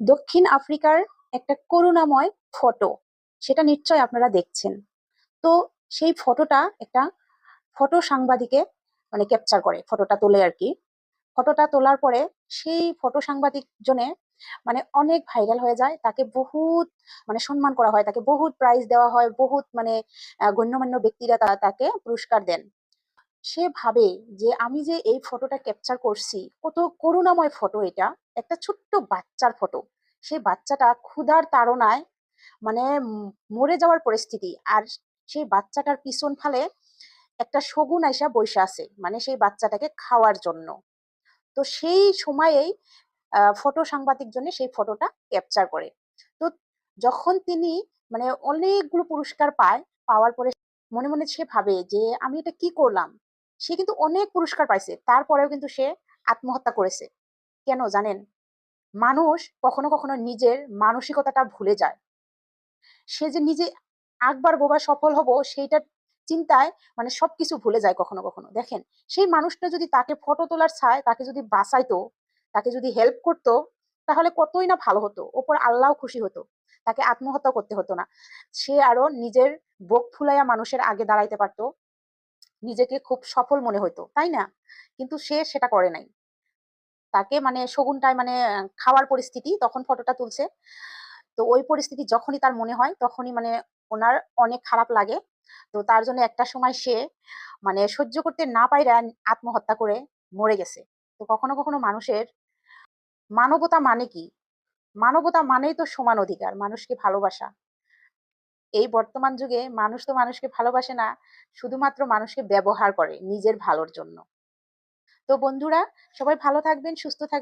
দক্ষিণ আফ্রিকার একটা করুণাময় ফটো, সেটা নিশ্চয় আপনারা দেখছেন। তো সেই ফটোটা একটা ফটো সাংবাদিকে মানে ক্যাপচার করে, ফটোটা তোলে আর কি। ফটোটা তোলার পরে সেই ফটো সাংবাদিক জনে মানে অনেক ভাইরাল হয়ে যায়, তাকে বহুত মানে সম্মান করা হয়, তাকে বহুত প্রাইজ দেওয়া হয়, বহুত মানে গণ্যমান্য ব্যক্তিরা তাকে পুরস্কার দেন। সে ভাবে যে আমি যে এই ফটোটা ক্যাপচার করছি, কত করুণাময় ফটো এটা, একটা ছোট্ট বাচ্চার ফটো। সেই বাচ্চাটা ক্ষুধার তাড়নায় মানে মরে যাওয়ার পরিস্থিতি, আর সেই বাচ্চাটার পিছন ফালে একটা শগুন আইসা বইসা আছে মানে সেই বাচ্চাটাকে খাওয়ার জন্য। তো সেই সময়েই ফটো সাংবাদিক জন্য সেই ফটোটা ক্যাপচার করে। তো যখন তিনি মানে অনেকগুলো পুরস্কার পায়, পাওয়ার পরে মনে মনে সে ভাবে যে আমি এটা কি করলাম। সে কিন্তু অনেক পুরস্কার পাইছে, তারপরেও কিন্তু সে আত্মহত্যা করেছে। কেন জানেন? মানুষ কখনো কখনো নিজের মানসিকতাটা ভুলে যায়। সে যে নিজে আকবার বোবার সফল হব সেইটার চিন্তায় মানে সবকিছু ভুলে যায় কখনো কখনো। দেখেন, সেই মানুষটা যদি তাকে ফটো তোলার ছায় তাকে যদি বাঁচাইতো, তাকে যদি হেল্প করতো, তাহলে কতই না ভালো হতো, ওপর আল্লাহ খুশি হতো, তাকে আত্মহত্যা করতে হতো না। সে আরো নিজের বুক ফুলাইয়া মানুষের আগে দাঁড়াইতে পারতো, নিজেকে খুব সফল মনে হতো, তাই না? কিন্তু সে সেটা করে নাই। তাকে মানে শগুনটায় মানে খাওয়ার পরিস্থিতি, তখন ফটোটা তুলছে। তো ওই পরিস্থিতি যখনই তার মনে হয় তখনই মানে ওনার অনেক খারাপ লাগে। তো তার জন্য একটা সময় সে মানে সহ্য করতে না পাইরা আত্মহত্যা করে মরে গেছে। তো কখনো কখনো মানুষের মানবতা মানে কি? মানবতা মানেই তো সমান অধিকার, মানুষকে ভালোবাসা। এই বর্তমান যুগে মানুষ তো মানুষকে ভালোবাসে না, শুধুমাত্র মানুষকে ব্যবহার করে নিজের ভালোর জন্য। তো বন্ধুরা, সবাই ভালো থাকবেন, সুস্থ থাকবেন।